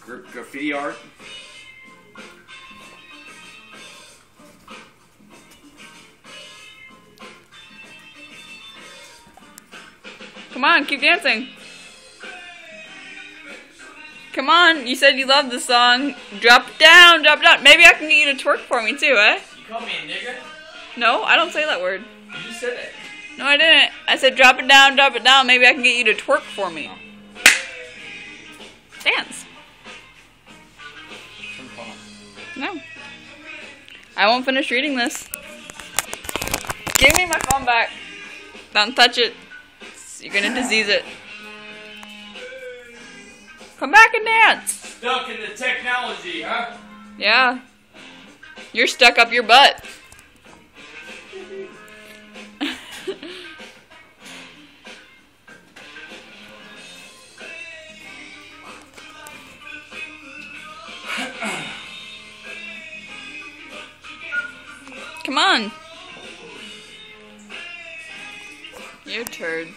graffiti art. Come on, keep dancing. Come on, you said you loved the song. Drop it down, drop it down. Maybe I can get you to twerk for me too, eh? You call me a nigga? No, I don't say that word. You just said it. No, I didn't. I said drop it down, drop it down. Maybe I can get you to twerk for me. Dance. No. I won't finish reading this. Give me my phone back. Don't touch it. You're gonna disease it. Come back and dance. Stuck in the technology, huh? Yeah. You're stuck up your butt. Come on. You turd.